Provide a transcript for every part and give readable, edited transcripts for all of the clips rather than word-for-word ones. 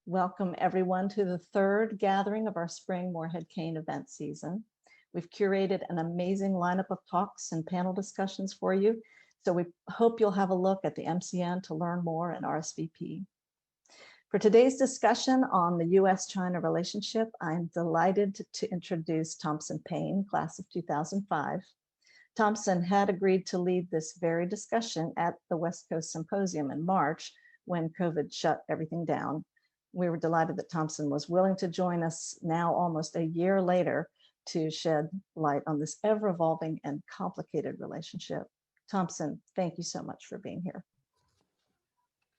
Welcome everyone to the third gathering of our spring Morehead-Cain event season. We've curated an amazing lineup of talks and panel discussions for you, so we hope you'll have a look at the MCN to learn more and RSVP. For today's discussion on the U.S. China relationship, I'm delighted to introduce Thompson Paine, class of 2005. Thompson had agreed to lead this very discussion at the West Coast Symposium in March when COVID shut everything down. We were delighted that Thompson was willing to join us now almost a year later to shed light on this ever-evolving and complicated relationship. Thompson, thank you so much for being here.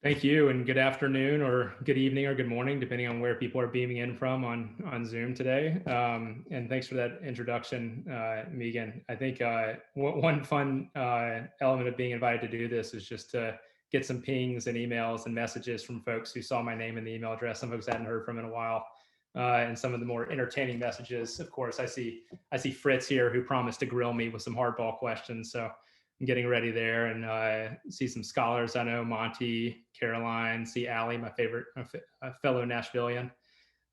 Thank you, and good afternoon or good evening or good morning, depending on where people are beaming in from on Zoom today. And thanks for that introduction, Megan. I think one fun element of being invited to do this is just to get some pings and emails and messages from folks who saw my name in the email address. Some folks I hadn't heard from in a while. And some of the more entertaining messages, of course, I see Fritz here who promised to grill me with some hardball questions. So I'm getting ready there, and see some scholars I know, Monty, Caroline, see Allie, my favorite fellow Nashvilleian.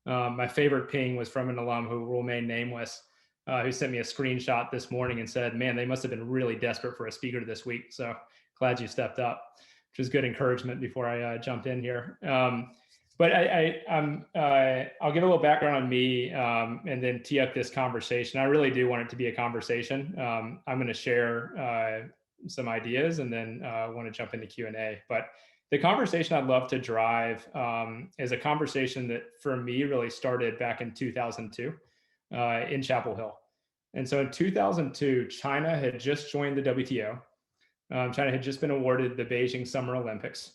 My favorite ping was from an alum who will remain nameless, who sent me a screenshot this morning and said, man, they must have been really desperate for a speaker this week. So glad you stepped up, which is good encouragement before I jumped in here. But I'll give a little background on me and then tee up this conversation. I really do want it to be a conversation. I'm going to share some ideas and then want to jump into Q&A. But the conversation I'd love to drive is a conversation that for me really started back in 2002 in Chapel Hill. And so in 2002, China had just joined the WTO. China had just been awarded the Beijing Summer Olympics.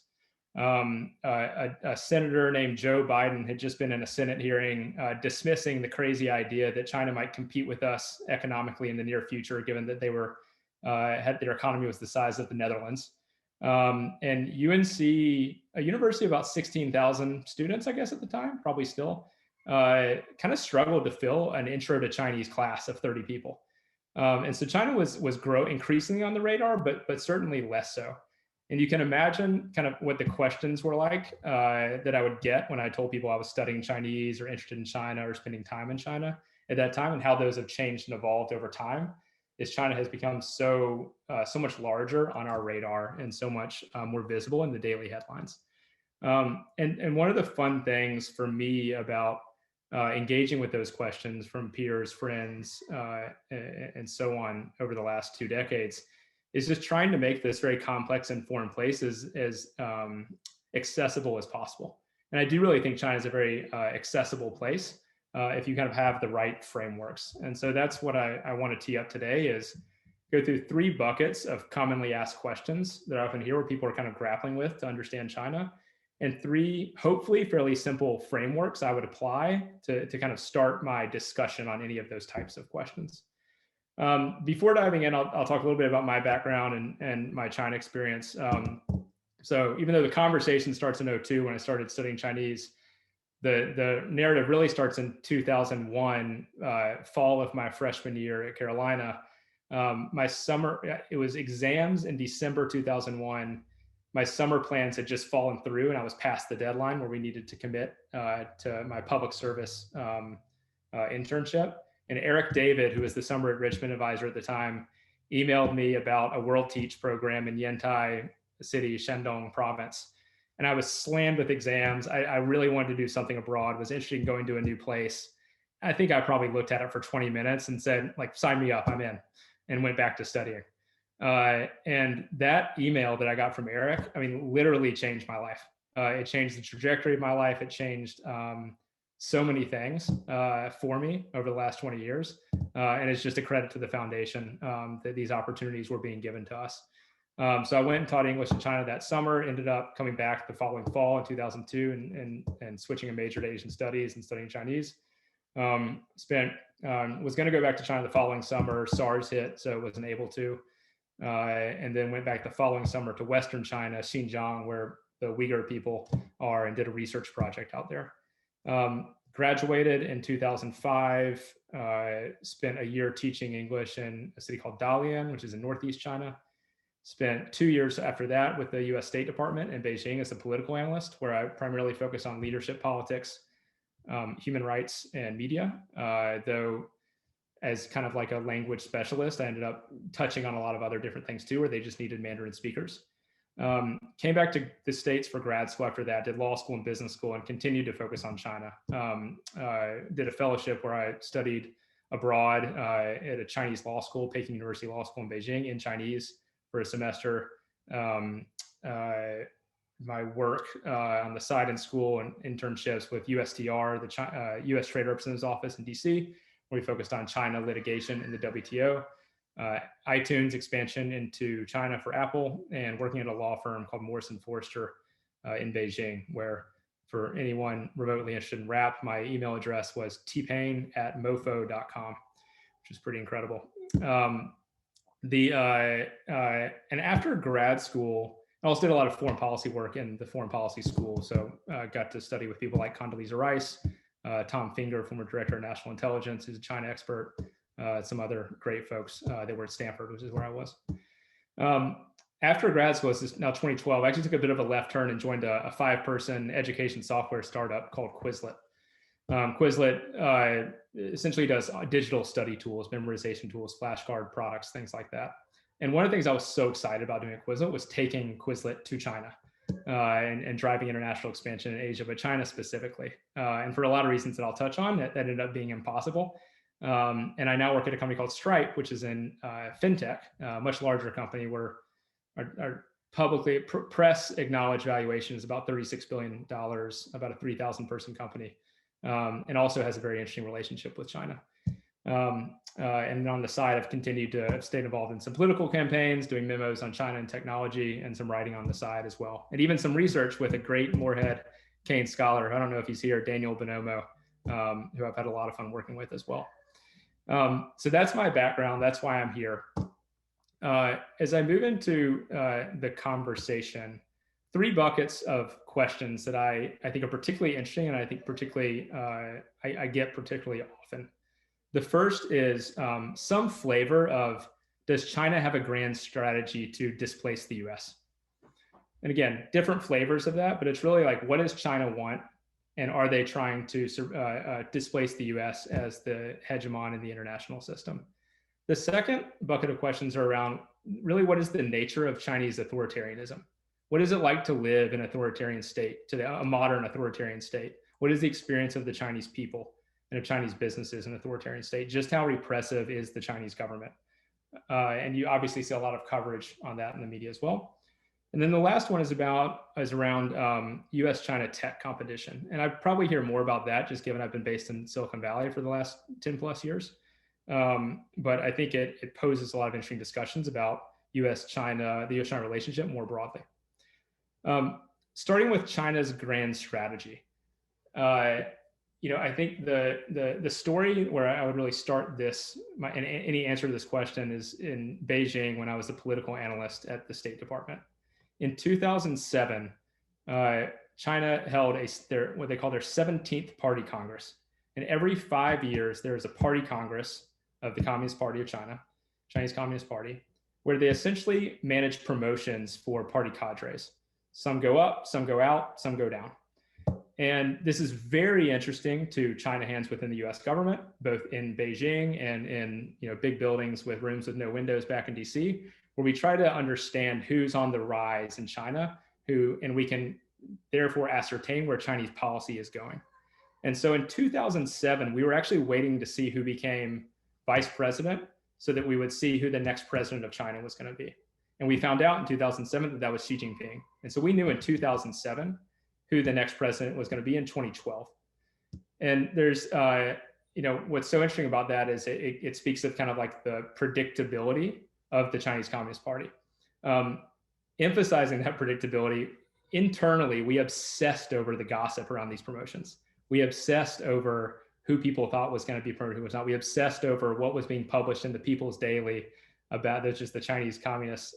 A senator named Joe Biden had just been in a Senate hearing dismissing the crazy idea that China might compete with us economically in the near future, given that they were their economy was the size of the Netherlands. And UNC, a university of about 16,000 students, I guess at the time, probably still, kind of struggled to fill an intro to Chinese class of 30 people. And so China was increasingly on the radar, but certainly less so. And you can imagine kind of what the questions were like that I would get when I told people I was studying Chinese or interested in China or spending time in China at that time, and how those have changed and evolved over time. Is China has become so much larger on our radar and so much more visible in the daily headlines. And one of the fun things for me about engaging with those questions from peers, friends, and so on over the last 2 decades is just trying to make this very complex and foreign place as accessible as possible. And I do really think China is a very accessible place if you kind of have the right frameworks. And so that's what I want to tee up today is go through 3 buckets of commonly asked questions that I often hear where people are kind of grappling with to understand China, and 3 hopefully fairly simple frameworks I would apply to kind of start my discussion on any of those types of questions. Before diving in, I'll talk a little bit about my background and my China experience. So even though the conversation starts in 2002 when I started studying Chinese, the narrative really starts in 2001, fall of my freshman year at Carolina. My summer, it was exams in December 2001. My summer plans had just fallen through and I was past the deadline where we needed to commit to my public service internship. And Eric David, who was the summer enrichment advisor at the time, emailed me about a World Teach program in Yantai City, Shandong province. And I was slammed with exams. I really wanted to do something abroad, was interested in going to a new place. I think I probably looked at it for 20 minutes and said, like, sign me up, I'm in, and went back to studying. And that email that I got from Eric, I mean, literally changed my life. It changed the trajectory of my life. It changed so many things for me over the last 20 years. And it's just a credit to the foundation that these opportunities were being given to us. So I went and taught English in China that summer, ended up coming back the following fall in 2002 and switching a major to Asian studies and studying Chinese. Was going to go back to China the following summer. SARS hit, so wasn't able to. And then went back the following summer to Western China, Xinjiang, where the Uyghur people are, and did a research project out there. Graduated in 2005, spent a year teaching English in a city called Dalian, which is in Northeast China. Spent 2 years after that with the U.S. State Department in Beijing as a political analyst, where I primarily focused on leadership politics, human rights, and media. Though as kind of like a language specialist, I ended up touching on a lot of other different things too, where they just needed Mandarin speakers. Came back to the States for grad school after that, did law school and business school, and continued to focus on China. Did a fellowship where I studied abroad at a Chinese law school, Peking University Law School in Beijing, in Chinese for a semester. My work on the side in school and internships with USTR, the U.S. Trade Representative's Office in DC, where we focused on China litigation in the WTO, iTunes expansion into China for Apple, and working at a law firm called Morrison Forster in Beijing, where for anyone remotely interested in rap, my email address was tpaine@mofo.com, which is pretty incredible. And after grad school, I also did a lot of foreign policy work in the foreign policy school. So got to study with people like Condoleezza Rice, Tom Finger, former director of national intelligence, who's a China expert, some other great folks that were at Stanford, which is where I was. After grad school, this is now 2012, I actually took a bit of a left turn and joined a 5-person education software startup called Quizlet. Quizlet essentially does digital study tools, memorization tools, flashcard products, things like that. And one of the things I was so excited about doing at Quizlet was taking Quizlet to China and driving international expansion in Asia, but China specifically. And for a lot of reasons that I'll touch on, that ended up being impossible. And I now work at a company called Stripe, which is in fintech, a much larger company where our publicly press acknowledged valuation is about $36 billion, about a 3,000 person company, and also has a very interesting relationship with China. And on the side, I've continued to stay involved in some political campaigns, doing memos on China and technology, and some writing on the side as well. And even some research with a great Morehead-Cain scholar, I don't know if he's here, Daniel Bonomo, who I've had a lot of fun working with as well. So that's my background. That's why I'm here. As I move into the conversation, 3 buckets of questions that I think are particularly interesting, and I think particularly I get particularly often. The first is some flavor of, does China have a grand strategy to displace the US? And again, different flavors of that, but it's really like, what does China want? And are they trying to displace the US as the hegemon in the international system? The second bucket of questions are around really, what is the nature of Chinese authoritarianism? What is it like to live in an authoritarian state, a modern authoritarian state? What is the experience of the Chinese people and of Chinese businesses in an authoritarian state? Just how repressive is the Chinese government? And you obviously see a lot of coverage on that in the media as well. And then the last one is around U.S. China tech competition. And I probably hear more about that, just given I've been based in Silicon Valley for the last 10 plus years. But I think it poses a lot of interesting discussions about the U.S.-China relationship more broadly. Starting with China's grand strategy. I think the story where I would really start and any answer to this question is in Beijing when I was a political analyst at the State Department. In 2007, China held what they call their 17th Party Congress. And every 5 years, there is a Party Congress of the Communist Party of China, Chinese Communist Party, where they essentially manage promotions for party cadres. Some go up, some go out, some go down. And this is very interesting to China hands within the US government, both in Beijing and in big buildings with rooms with no windows back in DC, where we try to understand who's on the rise in China, and we can therefore ascertain where Chinese policy is going. And so in 2007, we were actually waiting to see who became vice president so that we would see who the next president of China was going to be. And we found out in 2007 that was Xi Jinping. And so we knew in 2007 who the next president was going to be in 2012. And there's, what's so interesting about that is it speaks of kind of like the predictability of the Chinese Communist Party. Emphasizing that predictability, internally, we obsessed over the gossip around these promotions. We obsessed over who people thought was going to be promoted, who was not. We obsessed over what was being published in the People's Daily about just the Chinese Communist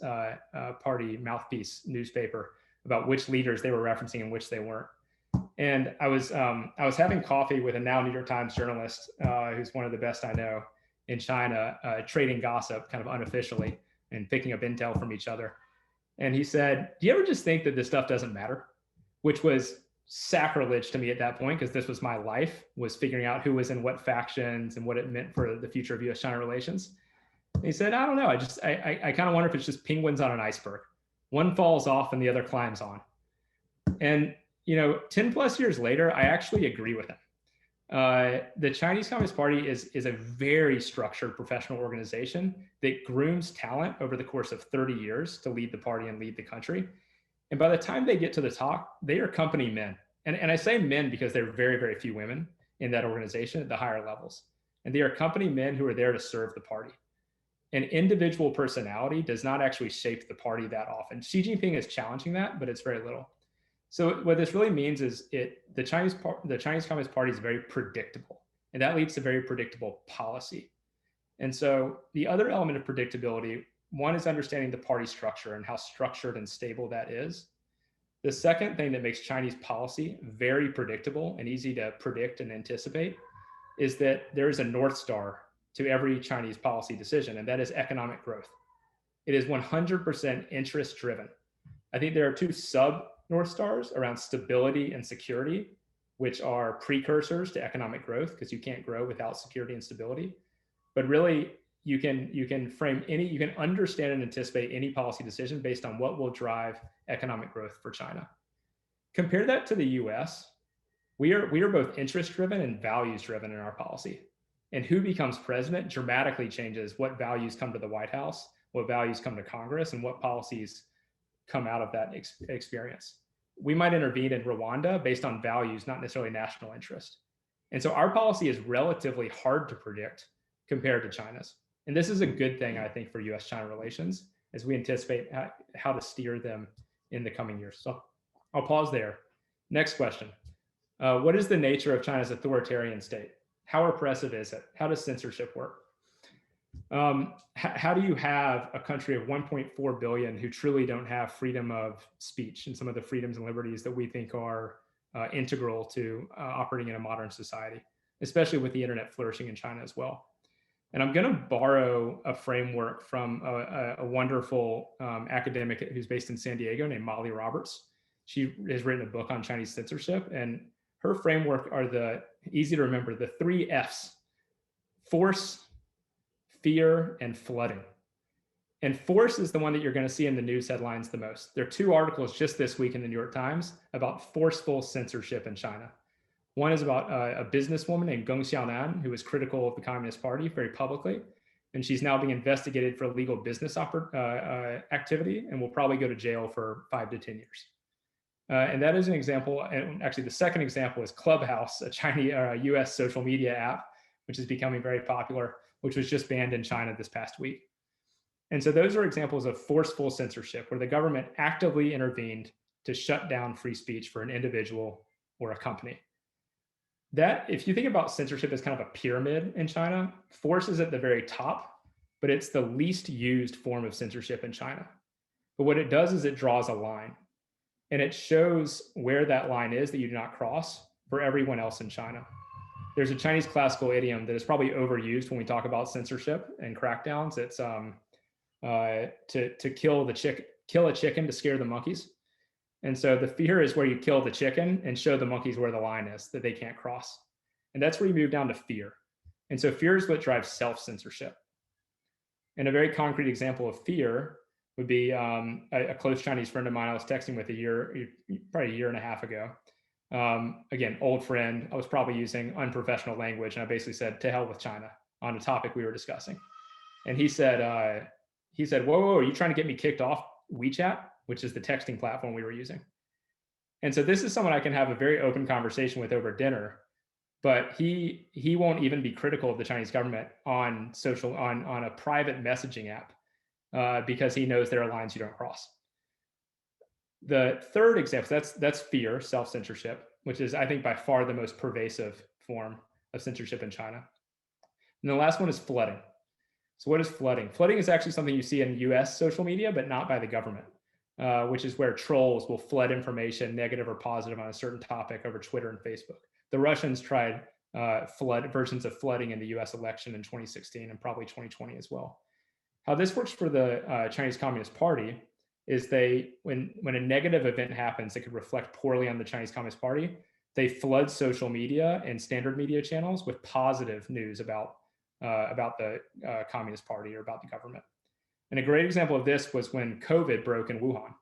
Party mouthpiece newspaper, about which leaders they were referencing and which they weren't. And I was having coffee with a now New York Times journalist who's one of the best I know in China, trading gossip kind of unofficially. and picking up intel from each other. And he said, do you ever just think that this stuff doesn't matter? Which was sacrilege to me at that point, because this was my life, was figuring out who was in what factions and what it meant for the future of U.S.-China relations. And he said, I don't know. I kind of wonder if it's just penguins on an iceberg. One falls off and the other climbs on. And, 10 plus years later, I actually agree with him. The Chinese Communist Party is a very structured professional organization that grooms talent over the course of 30 years to lead the party and lead the country. And by the time they get to the top, they are company men. And I say men because there are very, very few women in that organization at the higher levels. And they are company men who are there to serve the party. And individual personality does not actually shape the party that often. Xi Jinping is challenging that, but it's very little. So what this really means is the Chinese Communist Party is very predictable, and that leads to very predictable policy. And so the other element of predictability, one is understanding the party structure and how structured and stable that is. The second thing that makes Chinese policy very predictable and easy to predict and anticipate is that there is a North Star to every Chinese policy decision, and that is economic growth. It is 100% interest driven. I think there are two sub North Stars around stability and security, which are precursors to economic growth, because you can't grow without security and stability. But really, you can understand and anticipate any policy decision based on what will drive economic growth for China. Compare that to the US. We are both interest driven and values driven in our policy. And who becomes president dramatically changes what values come to the White House, what values come to Congress, and what policies come out of that experience. We might intervene in Rwanda based on values, not necessarily national interest. And so our policy is relatively hard to predict compared to China's. And this is a good thing, I think, for U.S.-China relations as we anticipate how to steer them in the coming years. So I'll pause there. Next question. What is the nature of China's authoritarian state? How oppressive is it? How does censorship work? How do you have a country of 1.4 billion who truly don't have freedom of speech and some of the freedoms and liberties that we think are integral to operating in a modern society, especially with the internet flourishing in China as well? And I'm going to borrow a framework from a wonderful academic who's based in San Diego named Molly Roberts. She has written a book on Chinese censorship, and her framework are easy to remember, the 3 F's: force, fear, and flooding. And force is the one that you're going to see in the news headlines the most. There are 2 articles just this week in the New York Times about forceful censorship in China. One is about a businesswoman named Geng Xiaonan, who was critical of the Communist Party very publicly. And she's now being investigated for illegal business activity and will probably go to jail for 5 to 10 years. And that is an example. And actually, the second example is Clubhouse, a Chinese US social media app, which is becoming very popular, which was just banned in China this past week. And so those are examples of forceful censorship, where the government actively intervened to shut down free speech for an individual or a company. That, if you think about censorship as kind of a pyramid in China, force is at the very top, but it's the least used form of censorship in China. But what it does is it draws a line, and it shows where that line is that you do not cross for everyone else in China. There's a Chinese classical idiom that is probably overused when we talk about censorship and crackdowns. It's to kill a chicken to scare the monkeys. And so the fear is where you kill the chicken and show the monkeys where the line is that they can't cross. And that's where you move down to fear. And so fear is what drives self-censorship. And a very concrete example of fear would be a close Chinese friend of mine I was texting with probably a year and a half ago. Again, old friend. I was probably using unprofessional language, and I basically said, "To hell with China," on a topic we were discussing. And he said, whoa, are you trying to get me kicked off WeChat, which is the texting platform we were using? And so this is someone I can have a very open conversation with over dinner, but he won't even be critical of the Chinese government on a private messaging app because he knows there are lines you don't cross. The third example, that's fear, self-censorship, which is, I think, by far the most pervasive form of censorship in China. And the last one is flooding. So what is flooding? Flooding is actually something you see in US social media, but not by the government, which is where trolls will flood information, negative or positive, on a certain topic over Twitter and Facebook. The Russians tried versions of flooding in the US election in 2016 and probably 2020 as well. How this works for the Chinese Communist Party is when a negative event happens that could reflect poorly on the Chinese Communist Party, they flood social media and standard media channels with positive news about the Communist Party or about the government. And a great example of this was when COVID broke in Wuhan.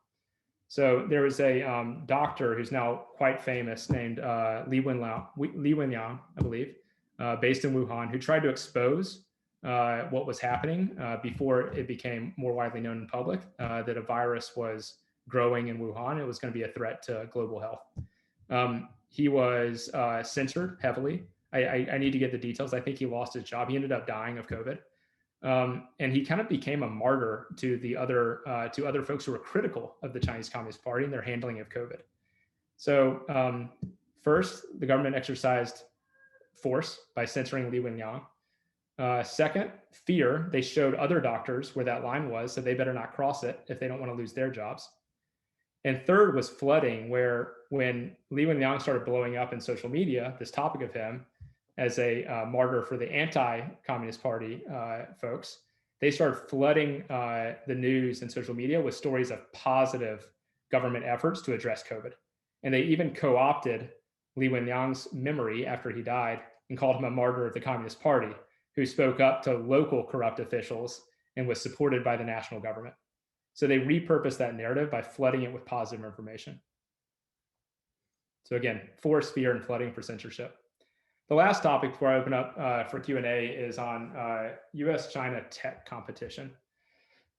So there was a doctor who's now quite famous named Li Wenliang, I believe, based in Wuhan, who tried to expose what was happening before it became more widely known in public, that a virus was growing in Wuhan. It was going to be a threat to global health. He was censored heavily. I need to get the details. I think he lost his job. He ended up dying of COVID. And he kind of became a martyr to the other folks who were critical of the Chinese Communist Party and their handling of COVID. So first, the government exercised force by censoring Li Wenliang. Second, fear. They showed other doctors where that line was, so they better not cross it if they don't want to lose their jobs. And third was flooding, where when Li Wenliang started blowing up in social media, this topic of him as a martyr for the anti-Communist Party folks, they started flooding the news and social media with stories of positive government efforts to address COVID. And they even co-opted Li Wenliang's memory after he died and called him a martyr of the Communist Party, who spoke up to local corrupt officials and was supported by the national government. So they repurposed that narrative by flooding it with positive information. So again, force, fear, and flooding for censorship. The last topic before I open up for Q&A is on U.S. China tech competition.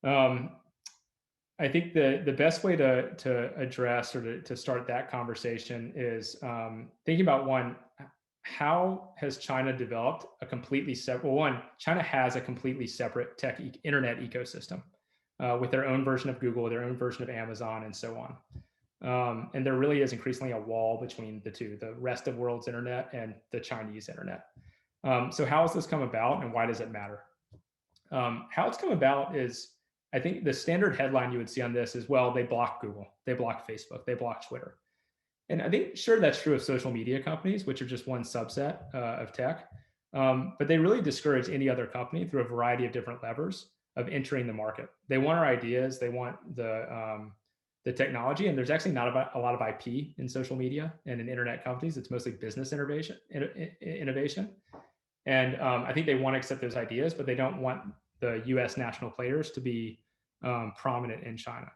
I think the best way to address or to start that conversation is thinking about one, how has China developed a completely separate, well, one, China has a completely separate internet ecosystem with their own version of Google, their own version of Amazon, and so on. And there really is increasingly a wall between the two, the rest of the world's internet and the Chinese internet. So how has this come about and why does it matter? How it's come about is, I think the standard headline you would see on this is, well, they block Google, they block Facebook, they block Twitter. And I think, sure, that's true of social media companies, which are just one subset of tech. But they really discourage any other company through a variety of different levers of entering the market. They want our ideas, they want the technology, and there's actually not a lot of IP in social media and in internet companies. It's mostly business innovation. And I think they want to accept those ideas, but they don't want the US national players to be prominent in China.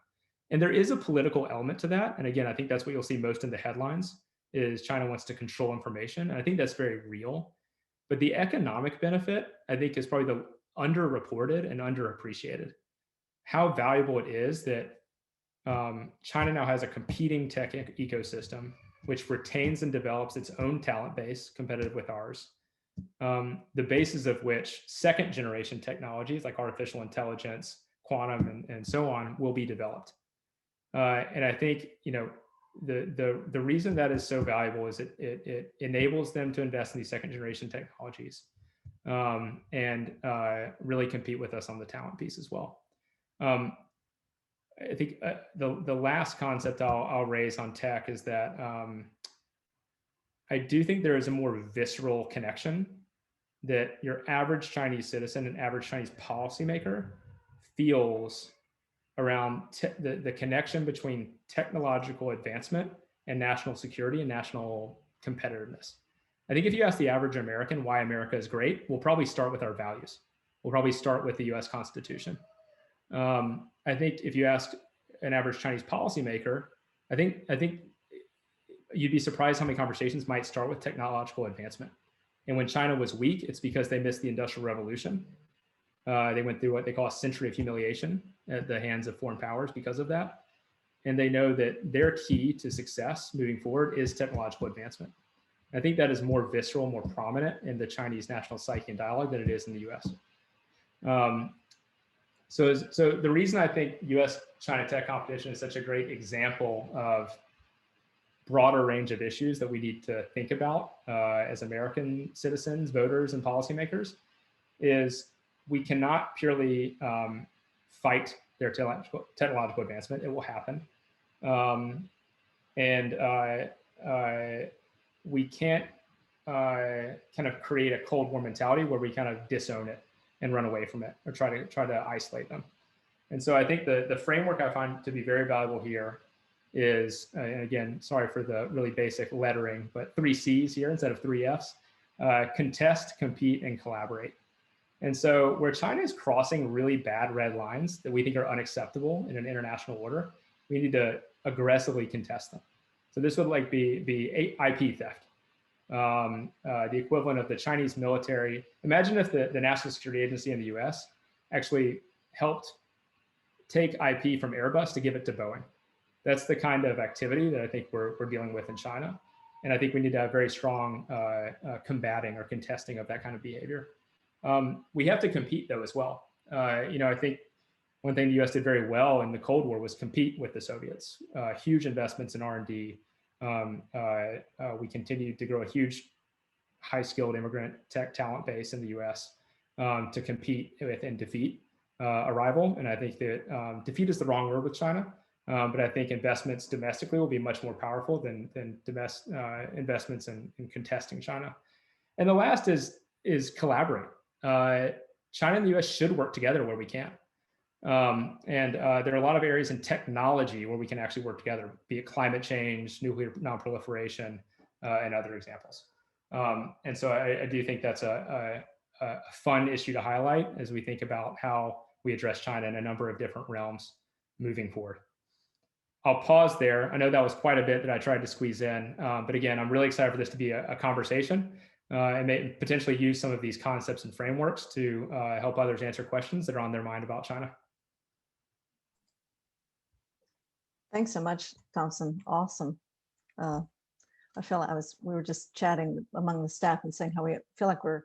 And there is a political element to that. And again, I think that's what you'll see most in the headlines is China wants to control information. And I think that's very real. But the economic benefit, I think, is probably the underreported and underappreciated. How valuable it is that China now has a competing tech ecosystem, which retains and develops its own talent base competitive with ours. The basis of which second generation technologies like artificial intelligence, quantum, and so on will be developed. And I think, you know, the reason that is so valuable is it enables them to invest in these second generation technologies and really compete with us on the talent piece as well. I think the last concept I'll raise on tech is that I do think there is a more visceral connection that your average Chinese citizen and average Chinese policymaker feels around the connection between technological advancement and national security and national competitiveness. I think if you ask the average American why America is great, we'll probably start with our values. We'll probably start with the US Constitution. I think if you ask an average Chinese policymaker, I think you'd be surprised how many conversations might start with technological advancement. And when China was weak, it's because they missed the Industrial Revolution. They went through what they call a century of humiliation at the hands of foreign powers because of that. And they know that their key to success moving forward is technological advancement. I think that is more visceral, more prominent in the Chinese national psyche and dialogue than it is in the US. So the reason I think US-China tech competition is such a great example of broader range of issues that we need to think about as American citizens, voters, and policymakers is we cannot purely fight their technological advancement. It will happen. We can't kind of create a Cold War mentality where we kind of disown it and run away from it or try to isolate them. And so I think the framework I find to be very valuable here is, and again, sorry for the really basic lettering, but 3 C's here instead of 3 F's, contest, compete, and collaborate. And so where China is crossing really bad red lines that we think are unacceptable in an international order, we need to aggressively contest them. So this would like be IP theft, the equivalent of the Chinese military. Imagine if the National Security Agency in the US actually helped take IP from Airbus to give it to Boeing. That's the kind of activity that I think we're dealing with in China. And I think we need to have very strong combating or contesting of that kind of behavior. We have to compete though as well. I think one thing the US did very well in the Cold War was compete with the Soviets. Huge investments in R&D. We continued to grow a huge high-skilled immigrant tech talent base in the US to compete with and defeat a rival. And I think that defeat is the wrong word with China, but I think investments domestically will be much more powerful than investments in contesting China. And the last is collaborate. China and the US should work together where we can. There are a lot of areas in technology where we can actually work together, be it climate change, nuclear non-proliferation, and other examples. And so I do think that's a fun issue to highlight as we think about how we address China in a number of different realms moving forward. I'll pause there. I know that was quite a bit that I tried to squeeze in, but again, I'm really excited for this to be a conversation and may potentially use some of these concepts and frameworks to help others answer questions that are on their mind about China. Thanks so much, Thompson. Awesome. I feel like we were just chatting among the staff and saying how we feel like we're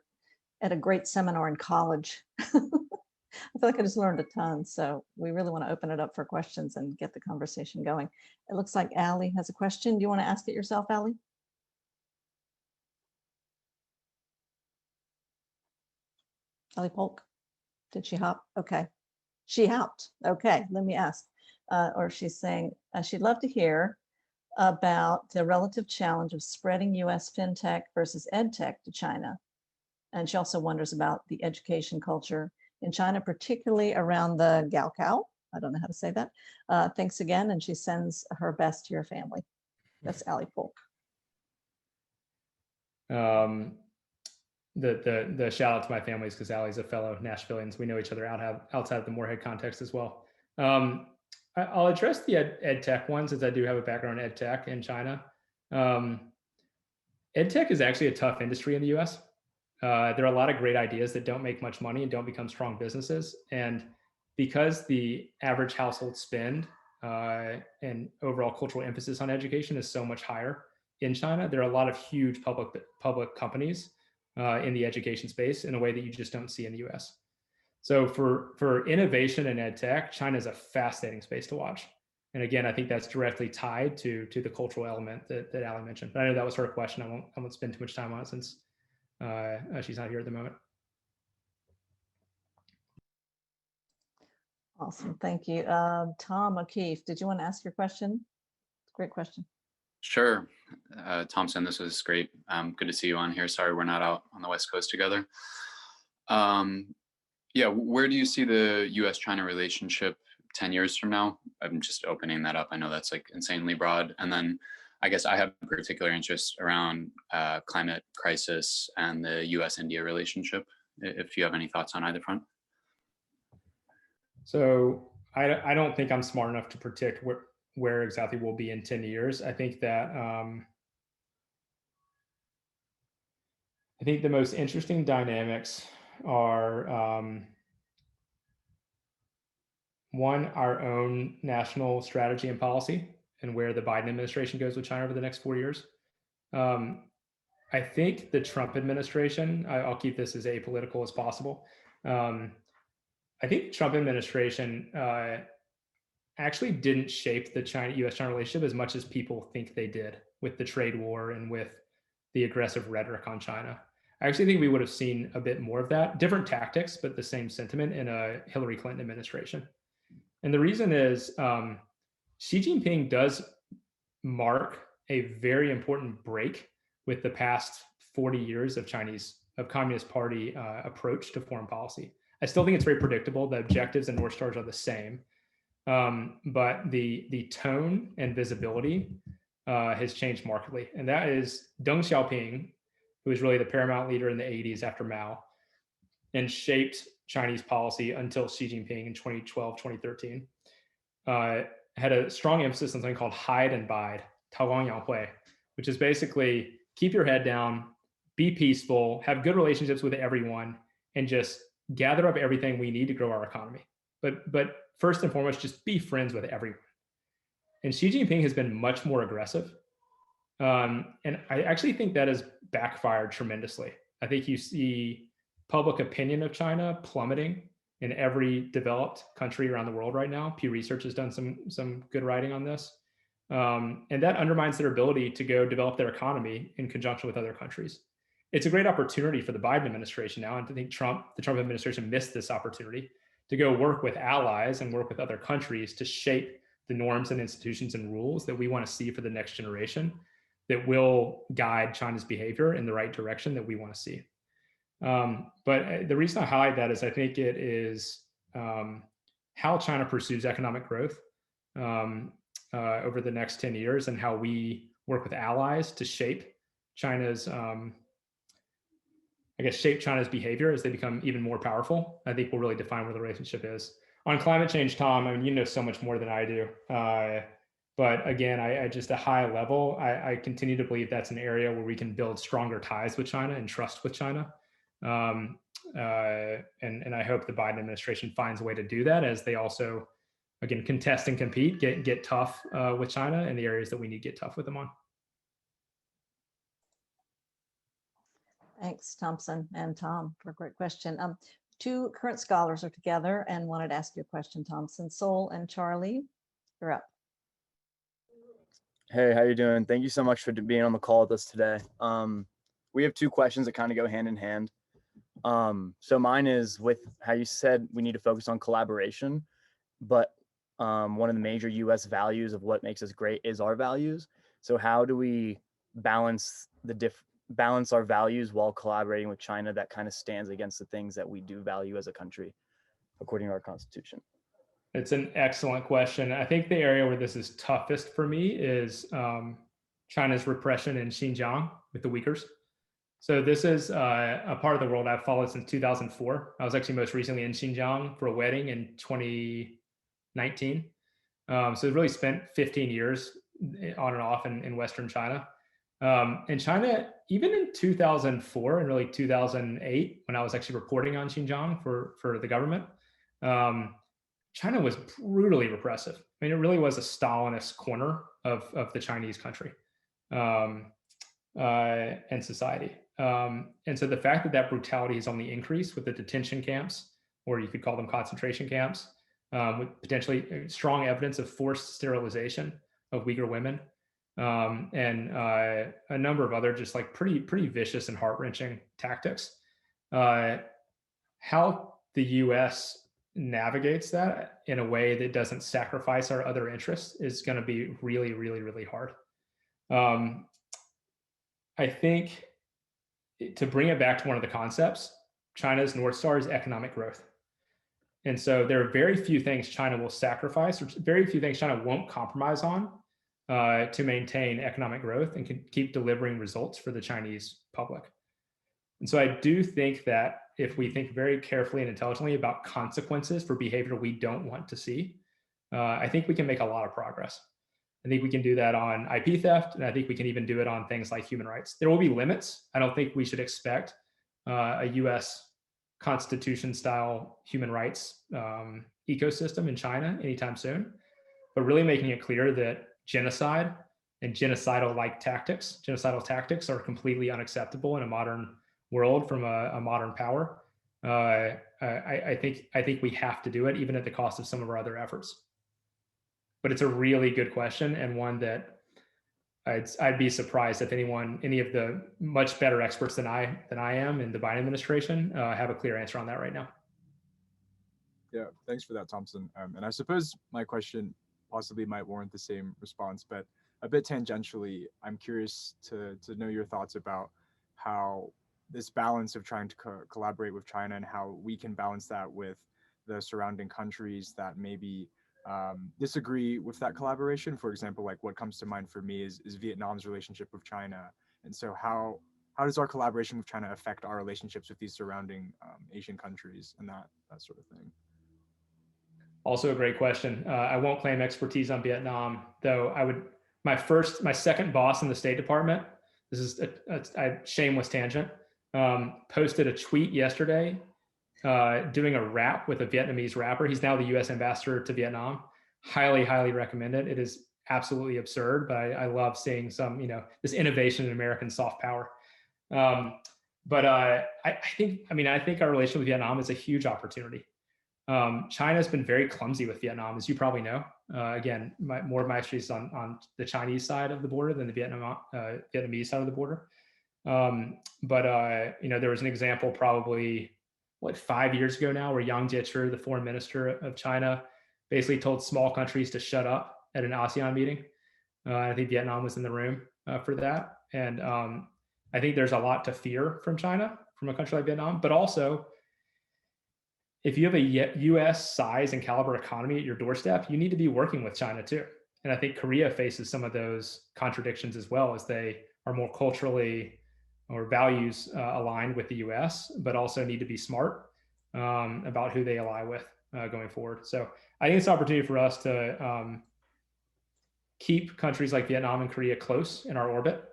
at a great seminar in college. I feel like I just learned a ton. So we really want to open it up for questions and get the conversation going. It looks like Allie has a question. Do you want to ask it yourself, Allie? Allie Polk, did she hop? Okay, she hopped. Okay, let me ask. Or she's saying she'd love to hear about the relative challenge of spreading US fintech versus edtech to China. And she also wonders about the education culture in China, particularly around the Gaokao. I don't know how to say that. Thanks again, and she sends her best to your family. That's Allie Polk. The shout out to my family is because Allie's a fellow Nashvillian. We know each other outside of the Morehead context as well. I'll address the ed tech ones, as I do have a background in ed tech in China. Ed tech is actually a tough industry in the US. There are a lot of great ideas that don't make much money and don't become strong businesses. And because the average household spend and overall cultural emphasis on education is so much higher in China, there are a lot of huge public companies in the education space in a way that you just don't see in the US. So for innovation in ed tech, China is a fascinating space to watch. And again, I think that's directly tied to the cultural element that Allie mentioned. But I know that was her question. I won't spend too much time on it since she's not here at the moment. Awesome, thank you. Tom O'Keefe, did you want to ask your question? Great question. Sure. Thompson, this was great. Good to see you on here. Sorry we're not out on the West Coast together. Yeah, where do you see the U.S. China relationship 10 years from now? I'm just opening that up. I know that's like insanely broad. And then I guess I have a particular interest around climate crisis and the U.S.-India relationship, if you have any thoughts on either front. So I don't think I'm smart enough to predict where exactly we'll be in 10 years. I think that I think the most interesting dynamics are one, our own national strategy and policy and where the Biden administration goes with China over the next 4 years. I think the Trump administration, I'll keep this as apolitical as possible. I think the Trump administration actually didn't shape the U.S.-China relationship as much as people think they did with the trade war and with the aggressive rhetoric on China. I actually think we would have seen a bit more of that, different tactics, but the same sentiment in a Hillary Clinton administration. And the reason is Xi Jinping does mark a very important break with the past 40 years of Communist Party approach to foreign policy. I still think it's very predictable. The objectives and North Stars are the same, but the tone and visibility has changed markedly. And that is Deng Xiaoping, who was really the paramount leader in the 80s after Mao and shaped Chinese policy until Xi Jinping in 2012, 2013, had a strong emphasis on something called hide and bide, Taoguang Yanghui, which is basically keep your head down, be peaceful, have good relationships with everyone, and just gather up everything we need to grow our economy. But first and foremost, just be friends with everyone. And Xi Jinping has been much more aggressive. And I actually think that has backfired tremendously. I think you see public opinion of China plummeting in every developed country around the world right now. Pew Research has done some good writing on this. And that undermines their ability to go develop their economy in conjunction with other countries. It's a great opportunity for the Biden administration now. And I think the Trump administration missed this opportunity to go work with allies and work with other countries to shape the norms and institutions and rules that we want to see for the next generation that will guide China's behavior in the right direction that we want to see. But the reason I highlight that is I think it is how China pursues economic growth over the next 10 years and how we work with allies to shape China's, shape China's behavior as they become even more powerful. I think will really define where the relationship is. On climate change, Tom, I mean, you know so much more than I do. But again, I just a high level, I continue to believe that's an area where we can build stronger ties with China and trust with China. And I hope the Biden administration finds a way to do that as they also, again, contest and compete, get tough with China in the areas that we need to get tough with them on. Thanks, Thompson and Tom, for a great question. Two current scholars are together and wanted to ask you a question, Thompson. Sol and Charlie, you're up. Hey, how you doing? Thank you so much for being on the call with us today. We have two questions that kind of go hand in hand. So mine is with how you said we need to focus on collaboration, but one of the major U.S. values of what makes us great is our values. So how do we balance our values while collaborating with China that kind of stands against the things that we do value as a country, according to our constitution? It's an excellent question. I think the area where this is toughest for me is China's repression in Xinjiang with the Uyghurs. So this is a part of the world I've followed since 2004. I was actually most recently in Xinjiang for a wedding in 2019. So it really spent 15 years on and off in Western China. And China, even in 2004 and really 2008, when I was actually reporting on Xinjiang for the government, China was brutally repressive. I mean, it really was a Stalinist corner of the Chinese country and society. And so the fact that that brutality is on the increase with the detention camps, or you could call them concentration camps, with potentially strong evidence of forced sterilization of Uyghur women, and a number of other just like pretty vicious and heart-wrenching tactics. How the U.S. navigates that in a way that doesn't sacrifice our other interests is going to be really, really, really hard. I think to bring it back to one of the concepts, China's North Star is economic growth. And so there are very few things China will sacrifice, or very few things China won't compromise on to maintain economic growth and can keep delivering results for the Chinese public. And so I do think that if we think very carefully and intelligently about consequences for behavior we don't want to see, I think we can make a lot of progress. I think we can do that on IP theft, and I think we can even do it on things like human rights. There will be limits. I don't think we should expect a US Constitution-style human rights ecosystem in China anytime soon, but really making it clear that genocide and genocidal tactics are completely unacceptable in a modern world from a modern power. I think we have to do it, even at the cost of some of our other efforts. But it's a really good question, and one that I'd be surprised if any of the much better experts than I am in the Biden administration have a clear answer on that right now. Yeah, thanks for that, Thompson. And I suppose my question possibly might warrant the same response, but a bit tangentially, I'm curious to know your thoughts about how this balance of trying to collaborate with China and how we can balance that with the surrounding countries that maybe disagree with that collaboration. For example, like what comes to mind for me is Vietnam's relationship with China. And so how does our collaboration with China affect our relationships with these surrounding Asian countries and that sort of thing? Also a great question. I won't claim expertise on Vietnam, though I would, my second boss in the State Department, this is a shameless tangent, posted a tweet yesterday doing a rap with a Vietnamese rapper. He's now the U.S. ambassador to Vietnam. Highly, highly recommend it. It is absolutely absurd, but I love seeing some, this innovation in American soft power. But I think our relationship with Vietnam is a huge opportunity. China has been very clumsy with Vietnam, as you probably know. Again, more of my expertise is on the Chinese side of the border than the Vietnamese side of the border. But there was an example probably, 5 years ago now, where Yang Jiechi, the foreign minister of China, basically told small countries to shut up at an ASEAN meeting. I think Vietnam was in the room for that. And I think there's a lot to fear from China, from a country like Vietnam, but also, if you have a U.S. size and caliber economy at your doorstep, you need to be working with China too. And I think Korea faces some of those contradictions as well, as they are more culturally or values aligned with the U.S., but also need to be smart about who they ally with going forward. So I think it's an opportunity for us to keep countries like Vietnam and Korea close in our orbit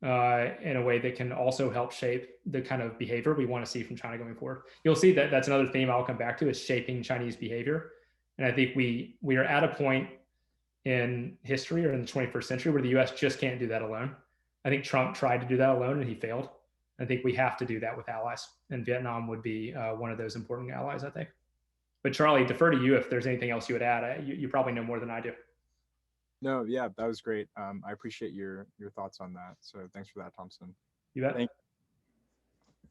in a way that can also help shape the kind of behavior we want to see from China going forward. You'll see that that's another theme I'll come back to, is shaping Chinese behavior. And I think we are at a point in history or in the 21st century where the US just can't do that alone. I think Trump tried to do that alone and he failed. I think we have to do that with allies, and Vietnam would be one of those important allies, I think. But Charlie, defer to you if there's anything else you would add. You probably know more than I do. No, yeah, that was great. I appreciate your thoughts on that. So thanks for that, Thompson. You bet.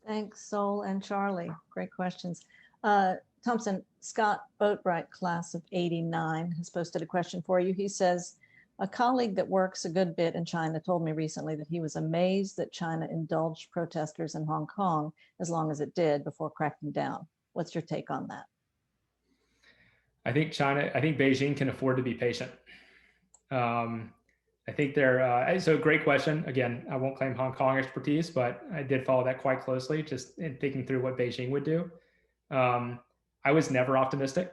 Thanks, Sol and Charlie. Great questions. Thompson, Scott Boatbright, class of '89, has posted a question for you. He says, a colleague that works a good bit in China told me recently that he was amazed that China indulged protesters in Hong Kong as long as it did before cracking down. What's your take on that? I think Beijing can afford to be patient. I think so great question. Again, I won't claim Hong Kong expertise, but I did follow that quite closely, just in thinking through what Beijing would do. I was never optimistic.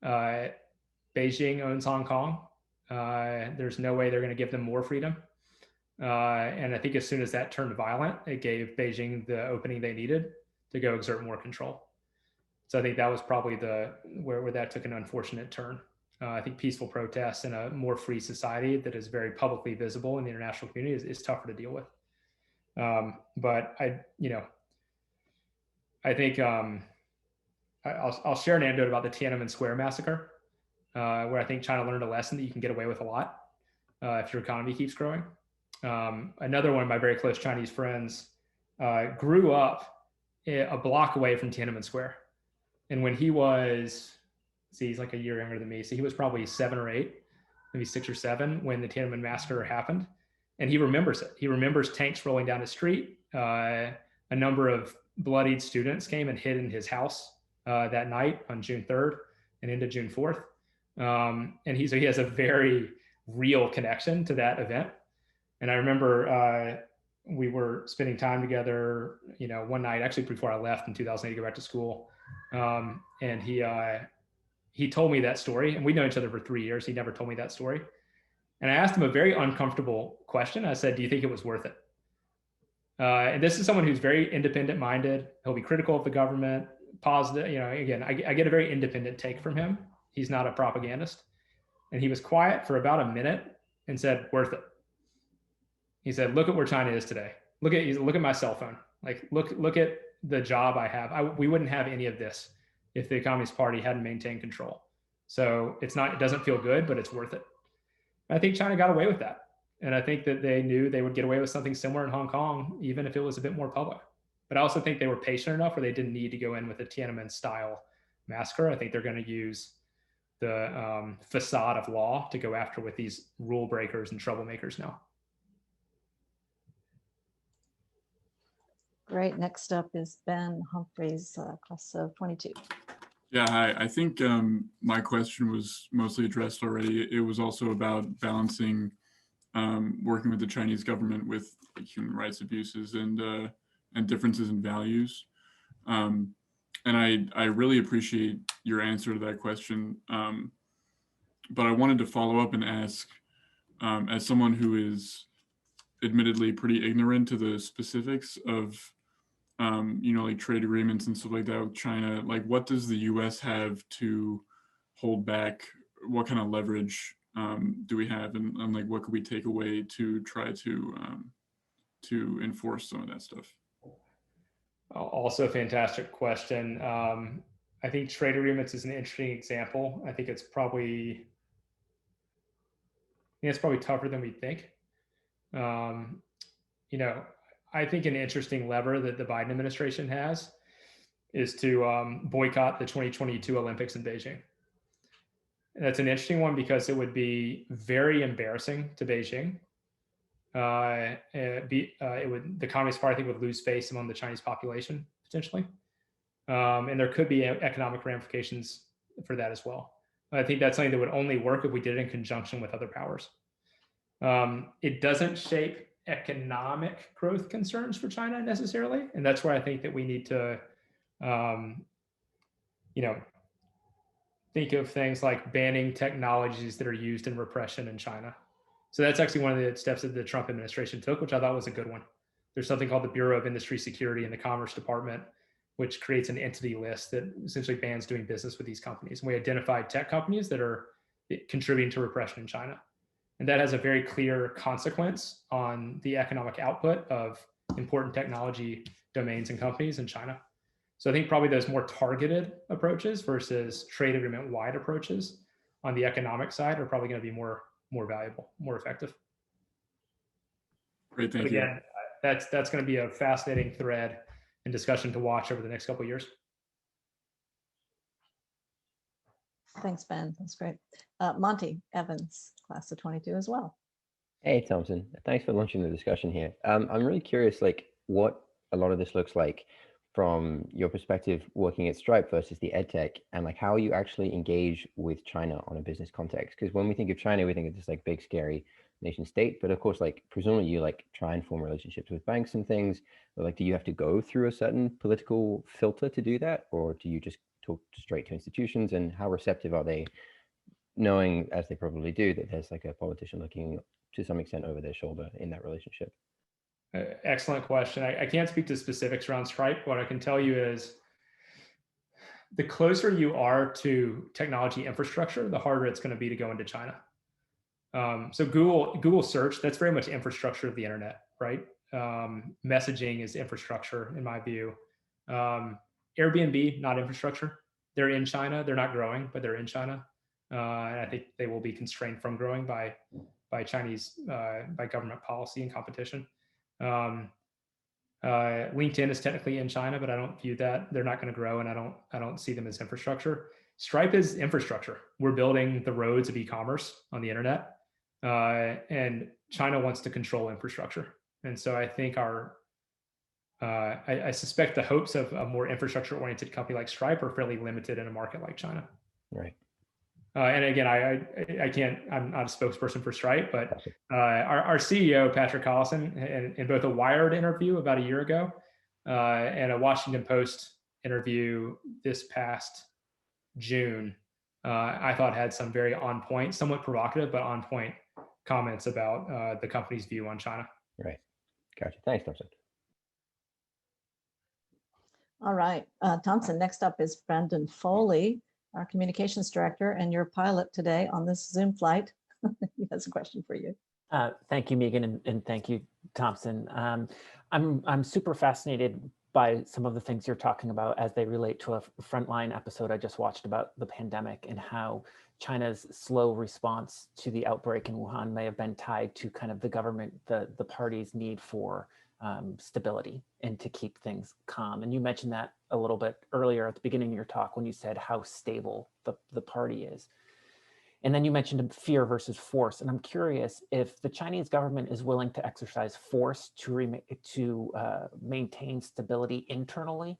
Beijing owns Hong Kong. There's no way they're going to give them more freedom. And I think as soon as that turned violent, it gave Beijing the opening they needed to go exert more control. So I think that was probably where that took an unfortunate turn. I think peaceful protests in a more free society that is very publicly visible in the international community is tougher to deal with. But I think I'll share an anecdote about the Tiananmen Square massacre, where I think China learned a lesson that you can get away with a lot if your economy keeps growing. Another one of my very close Chinese friends grew up a block away from Tiananmen Square. And when he was, he's like a year younger than me, so he was probably 7 or 8, maybe 6 or 7 when the Tiananmen massacre happened. And he remembers it. He remembers tanks rolling down the street. A number of bloodied students came and hid in his house that night on June 3rd and into June 4th. And he has a very real connection to that event. And I remember we were spending time together, one night, actually before I left in 2008 to go back to school. And he told me that story, and we know each other for 3 years. He never told me that story. And I asked him a very uncomfortable question. I said, do you think it was worth it? And this is someone who's very independent minded. He'll be critical of the government, positive. Again, I get a very independent take from him. He's not a propagandist. And he was quiet for about a minute and said, worth it. He said, look at where China is today. Look at my cell phone. Like, look at the job I have. We wouldn't have any of this if the Communist Party hadn't maintained control. So it doesn't feel good, but it's worth it. I think China got away with that. And I think that they knew they would get away with something similar in Hong Kong, even if it was a bit more public. But I also think they were patient enough where they didn't need to go in with a Tiananmen style massacre. I think they're going to use the facade of law to go after with these rule breakers and troublemakers now. Great. Next up is Ben Humphreys, class of 22. Yeah, hi. I think my question was mostly addressed already. It was also about balancing working with the Chinese government with like, human rights abuses and differences in values. And I really appreciate your answer to that question. But I wanted to follow up and ask, as someone who is admittedly pretty ignorant to the specifics of like trade agreements and stuff like that with China, like what does the US have to hold back? What kind of leverage do we have, and like what could we take away to try to enforce some of that stuff? Also a fantastic question. I think trade agreements is an interesting example. I think it's probably tougher than we think. I think an interesting lever that the Biden administration has is to boycott the 2022 Olympics in Beijing. And that's an interesting one because it would be very embarrassing to Beijing. The Communist Party, I think, would lose face among the Chinese population potentially, and there could be economic ramifications for that as well. I think that's something that would only work if we did it in conjunction with other powers. It doesn't shape economic growth concerns for China necessarily, and that's where I think that we need to, think of things like banning technologies that are used in repression in China. So that's actually one of the steps that the Trump administration took, which I thought was a good one. There's something called the Bureau of Industry Security in the Commerce Department, which creates an entity list that essentially bans doing business with these companies. And we identified tech companies that are contributing to repression in China. And that has a very clear consequence on the economic output of important technology domains and companies in China. So I think probably those more targeted approaches versus trade agreement wide approaches on the economic side are probably going to be more valuable, more effective. Great, thank you. But again, that's going to be a fascinating thread and discussion to watch over the next couple of years. Thanks, Ben. That's great. Monty Evans, class of 22 as well. Hey, Thompson. Thanks for launching the discussion here. I'm really curious, like, what a lot of this looks like from your perspective working at Stripe versus the EdTech, and like how you actually engage with China on a business context. Because when we think of China, we think of this like big, scary nation state. But of course, like presumably you like try and form relationships with banks and things. But like, do you have to go through a certain political filter to do that? Or do you just talk straight to institutions, and how receptive are they, knowing, as they probably do, that there's like a politician looking to some extent over their shoulder in that relationship? Excellent question. I can't speak to specifics around Stripe. What I can tell you is the closer you are to technology infrastructure, the harder it's going to be to go into China. So Google search, that's very much infrastructure of the internet, right? Messaging is infrastructure in my view. Airbnb, not infrastructure. They're in China. They're not growing, but they're in China. And I think they will be constrained from growing by Chinese, by government policy and competition. LinkedIn is technically in China, but I don't view that. They're not going to grow, and I don't see them as infrastructure. Stripe is infrastructure. We're building the roads of e-commerce on the internet, and China wants to control infrastructure. And so I think I suspect the hopes of a more infrastructure-oriented company like Stripe are fairly limited in a market like China. Right. And again, I can't, I'm not a spokesperson for Stripe, but our CEO, Patrick Collison, in both a Wired interview about a year ago and a Washington Post interview this past June, I thought had some very on point, somewhat provocative, but on point comments about the company's view on China. Right. Gotcha. Thanks, Thompson. All right, Thompson, next up is Brendan Foley, our communications director, and your pilot today on this Zoom flight. He has a question for you. Thank you, Megan, and thank you, Thompson. I'm super fascinated by some of the things you're talking about as they relate to a Frontline episode I just watched about the pandemic and how China's slow response to the outbreak in Wuhan may have been tied to kind of the government, the party's need for stability and to keep things calm. And you mentioned that a little bit earlier at the beginning of your talk when you said how stable the party is. And then you mentioned fear versus force. And I'm curious if the Chinese government is willing to exercise force to maintain stability internally.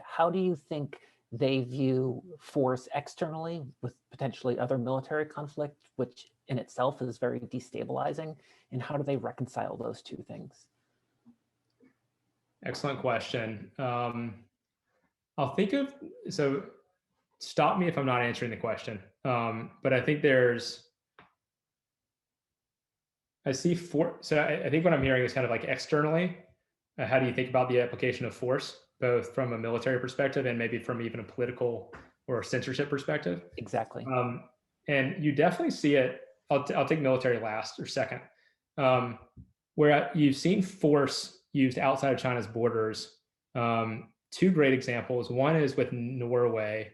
How do you think they view force externally with potentially other military conflict, which in itself is very destabilizing? And how do they reconcile those two things? Excellent question. I'll think of, so stop me if I'm not answering the question. But I think I think what I'm hearing is kind of like externally, how do you think about the application of force, both from a military perspective and maybe from even a political or censorship perspective? Exactly. And you definitely see it, I'll take military last or second, where you've seen force used outside of China's borders. Two great examples. One is with Norway.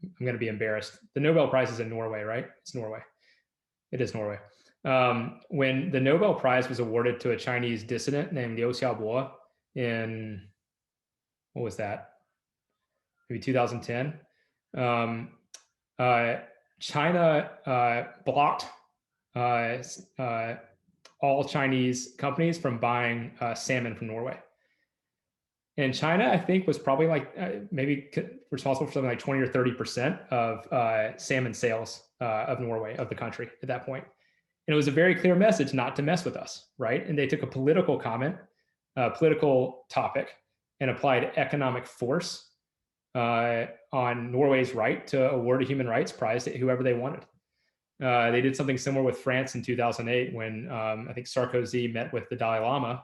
I'm going to be embarrassed. The Nobel Prize is in Norway, right? It's Norway. It is Norway. When the Nobel Prize was awarded to a Chinese dissident named Liu Xiaobo in, what was that? Maybe 2010. China blocked all Chinese companies from buying salmon from Norway. And China, I think, was probably like maybe responsible for something like 20 or 30% of salmon sales of Norway, of the country at that point. And it was a very clear message not to mess with us, right? And they took a political comment, political topic, and applied economic force on Norway's right to award a human rights prize to whoever they wanted. They did something similar with France in 2008 when I think Sarkozy met with the Dalai Lama.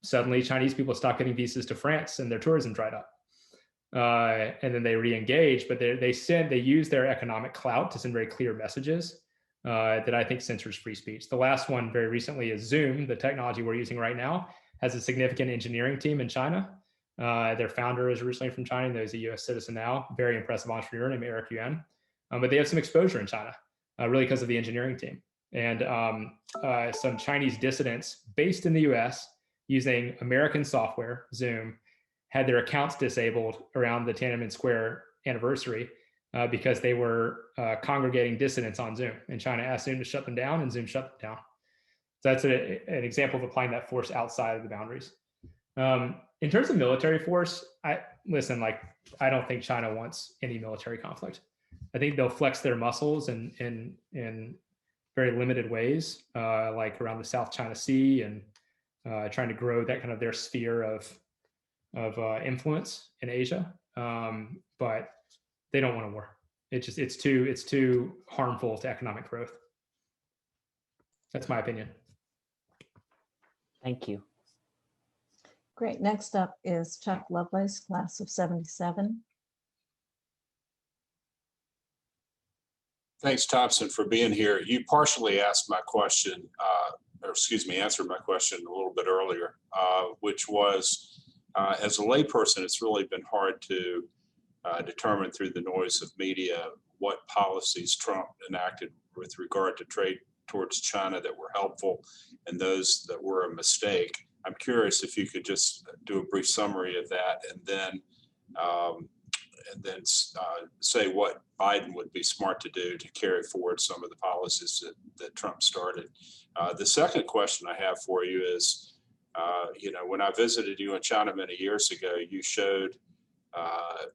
Suddenly Chinese people stopped getting visas to France and their tourism dried up. And then they re-engaged, but they used their economic clout to send very clear messages that I think censors free speech. The last one very recently is Zoom. The technology we're using right now has a significant engineering team in China. Their founder is originally from China, and he's a U.S. citizen now, very impressive entrepreneur named Eric Yuan. But they have some exposure in China, really because of the engineering team. And some Chinese dissidents based in the U.S. using American software, Zoom, had their accounts disabled around the Tiananmen Square anniversary because they were congregating dissidents on Zoom. And China asked Zoom to shut them down, and Zoom shut them down. So that's an example of applying that force outside of the boundaries. In terms of military force, I don't think China wants any military conflict. I think they'll flex their muscles in very limited ways, like around the South China Sea and trying to grow that kind of their sphere of influence in Asia. But they don't want a war. It's too harmful to economic growth. That's my opinion. Thank you. Great. Next up is Chuck Lovelace, class of 77. Thanks, Thompson, for being here. You partially asked my question, answered my question a little bit earlier, which was, as a layperson, it's really been hard to determine through the noise of media what policies Trump enacted with regard to trade towards China that were helpful and those that were a mistake. I'm curious if you could just do a brief summary of that and then say what Biden would be smart to do to carry forward some of the policies that Trump started. The second question I have for you is, when I visited you in China many years ago, you showed a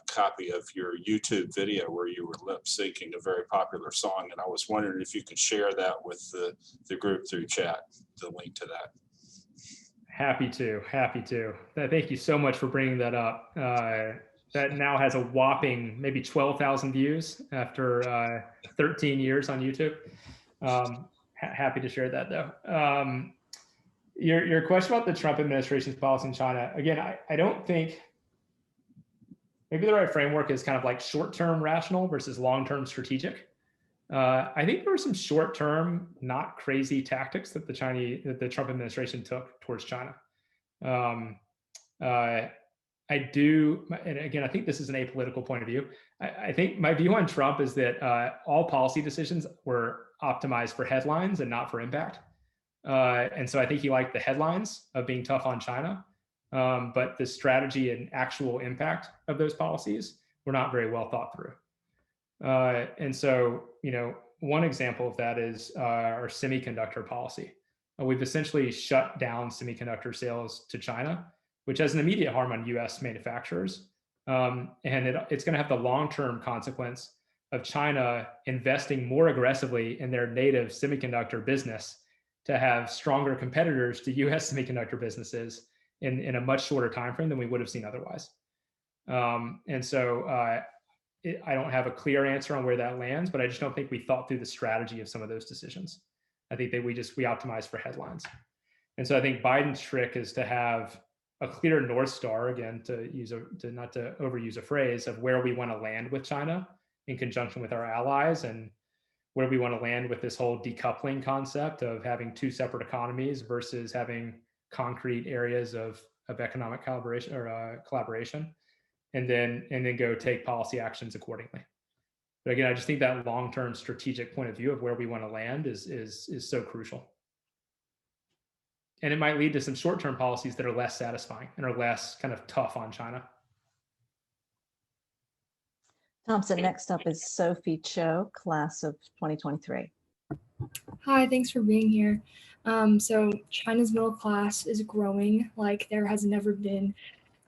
copy of your YouTube video where you were lip syncing a very popular song. And I was wondering if you could share that with the group through chat, the link to that. Happy to. Thank you so much for bringing that up. That now has a whopping maybe 12,000 views after 13 years on YouTube. Happy to share that though. Your question about the Trump administration's policy in China, again, I don't think, maybe the right framework is kind of like short-term rational versus long-term strategic. I think there were some short-term, not crazy tactics that the Trump administration took towards China. I do, and again, I think this is an apolitical point of view. I think my view on Trump is that all policy decisions were optimized for headlines and not for impact. And so I think he liked the headlines of being tough on China, but the strategy and actual impact of those policies were not very well thought through. And so, one example of that is our semiconductor policy. We've essentially shut down semiconductor sales to China, which has an immediate harm on US manufacturers. And it's going to have the long-term consequence of China investing more aggressively in their native semiconductor business to have stronger competitors to US semiconductor businesses in a much shorter time frame than we would have seen otherwise. And so I don't have a clear answer on where that lands, but I just don't think we thought through the strategy of some of those decisions. I think that we optimized for headlines. And so I think Biden's trick is to have a clear North Star, again, not to overuse a phrase, of where we want to land with China in conjunction with our allies, and where we want to land with this whole decoupling concept of having two separate economies versus having concrete areas of economic collaboration, and then go take policy actions accordingly. But again, I just think that long-term strategic point of view of where we want to land is so crucial. And it might lead to some short-term policies that are less satisfying and are less kind of tough on China. Thompson, next up is Sophie Cho, class of 2023. Hi, thanks for being here. So China's middle class is growing like there has never been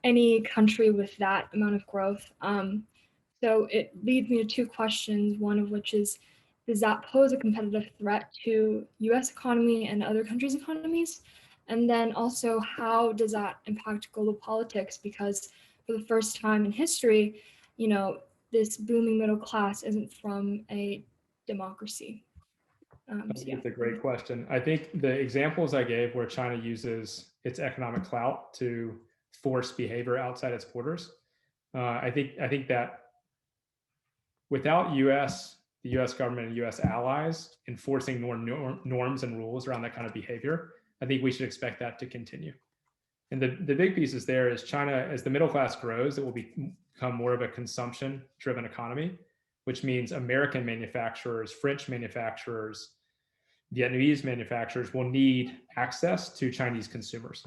any country with that amount of growth. So it leads me to two questions, one of which is, does that pose a competitive threat to US economy and other countries' economies? And then also, how does that impact global politics? Because for the first time in history, this booming middle class isn't from a democracy. That's a great question. I think the examples I gave where China uses its economic clout to force behavior outside its borders, I think that without the US government and US allies enforcing norms and rules around that kind of behavior, I think we should expect that to continue. And the big pieces there is China, as the middle class grows, it will become more of a consumption-driven economy, which means American manufacturers, French manufacturers, Vietnamese manufacturers will need access to Chinese consumers.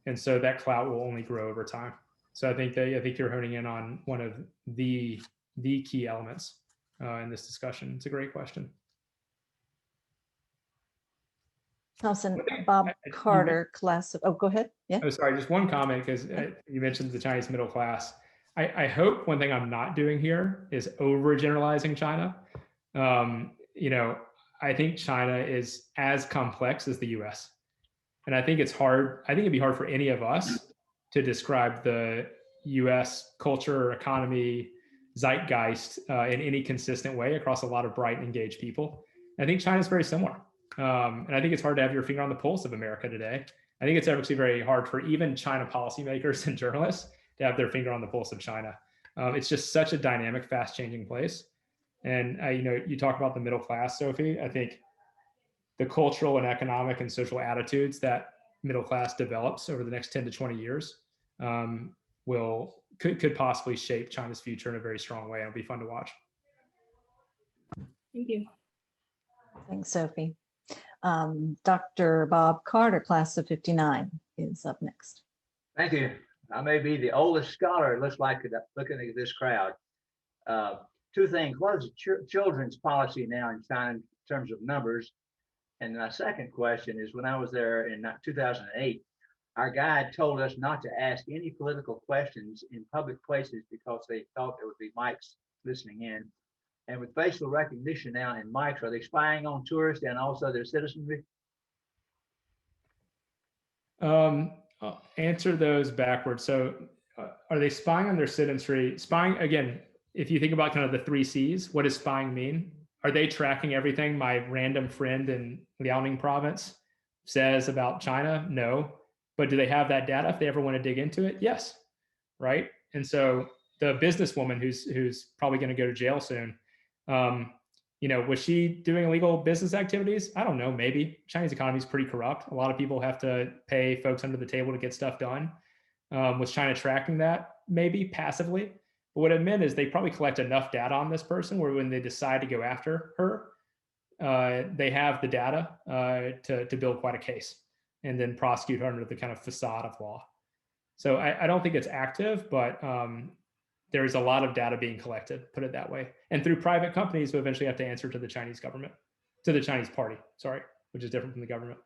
And so that clout will only grow over time. So I think you're honing in on one of the key elements in this discussion. It's a great question. Thompson, Bob Carter, class of, go ahead. Yeah. Oh, sorry, just one comment, because you mentioned the Chinese middle class. I hope one thing I'm not doing here is overgeneralizing China. I think China is as complex as the US. And I think it's hard. I think it'd be hard for any of us to describe the US culture, economy, zeitgeist in any consistent way across a lot of bright and engaged people. I think China's very similar. And I think it's hard to have your finger on the pulse of America today. I think it's actually very hard for even China policymakers and journalists to have their finger on the pulse of China. It's just such a dynamic, fast changing place. And you talk about the middle class, Sophie. I think the cultural and economic and social attitudes that middle class develops over the next 10 to 20 years could possibly shape China's future in a very strong way. It'll be fun to watch. Thank you. Thanks, Sophie. Dr. Bob Carter, class of 59, is up next. Thank you. I may be the oldest scholar, it looks like, looking at this crowd. Two things. What is the children's policy now in China in terms of numbers? And my second question is, when I was there in 2008, our guide told us not to ask any political questions in public places because they thought there would be mics listening in. And with facial recognition now and mics, are they spying on tourists and also their citizenry? I'll answer those backwards. So are they spying on their citizenry? Spying, again, if you think about kind of the 3 C's, what does spying mean? Are they tracking everything my random friend in Liaoning province says about China? No. But do they have that data if they ever want to dig into it? Yes. Right. And so the businesswoman who's probably going to go to jail soon, was she doing illegal business activities? I don't know. Maybe. Chinese economy is pretty corrupt. A lot of people have to pay folks under the table to get stuff done. Was China tracking that? Maybe passively. But what it meant is they probably collect enough data on this person where when they decide to go after her, they have the data to build quite a case and then prosecute her under the kind of facade of law. So I don't think it's active, but there is a lot of data being collected, put it that way, and through private companies who eventually have to answer to the Chinese government, to the Chinese party, sorry, which is different from the government.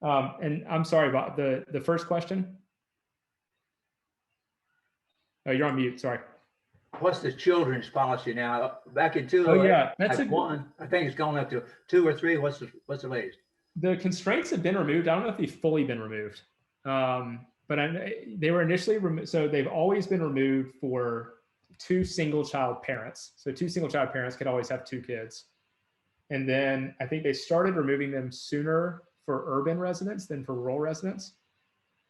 And I'm sorry about the first question. Oh, you're on mute, sorry. What's the children's policy now? Back in 2008, Oh yeah, that's a one. I think it's gone up to 2 or 3. What's the latest? The constraints have been removed. I don't know if they've fully been removed, but they were initially removed. So they've always been removed for 2 single child parents. So 2 single child parents could always have 2 kids. And then I think they started removing them sooner for urban residents than for rural residents.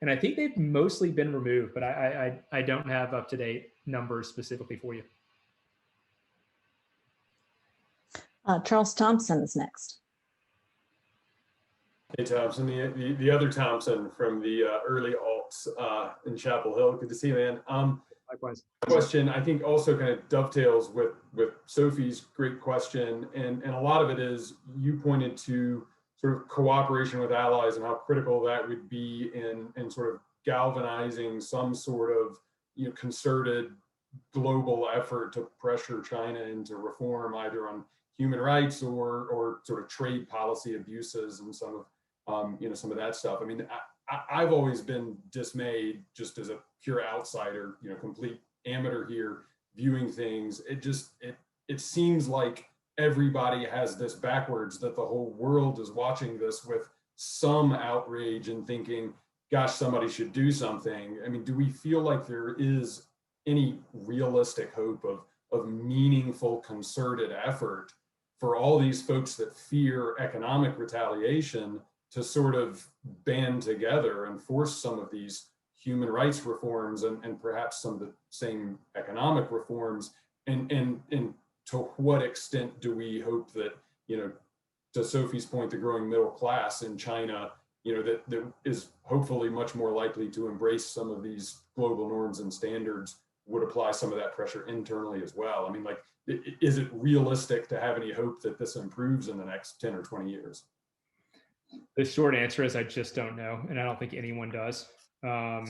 And I think they've mostly been removed, but I don't have up-to-date numbers specifically for you. Charles Thompson is next. Hey, Thompson, the other Thompson from the early alts in Chapel Hill. Good to see you, man. Likewise. Question, I think, also kind of dovetails with Sophie's great question, and a lot of it is, you pointed to sort of cooperation with allies and how critical that would be in sort of galvanizing some sort of, you know, concerted global effort to pressure China into reform, either on human rights or sort of trade policy abuses and some of you know, some of that stuff. I mean, I've always been dismayed, just as a pure outsider, you know, complete amateur here, viewing things. It seems like everybody has this backwards, that the whole world is watching this with some outrage and thinking, gosh, somebody should do something. I mean, do we feel like there is any realistic hope of meaningful concerted effort for all these folks that fear economic retaliation to sort of band together and force some of these human rights reforms and perhaps some of the same economic reforms? And to what extent do we hope that, you know, to Sophie's point, the growing middle class in China, you know, that is hopefully much more likely to embrace some of these global norms and standards, would apply some of that pressure internally as well? I mean, like, is it realistic to have any hope that this improves in the next 10 or 20 years? The short answer is I just don't know, and I don't think anyone does. I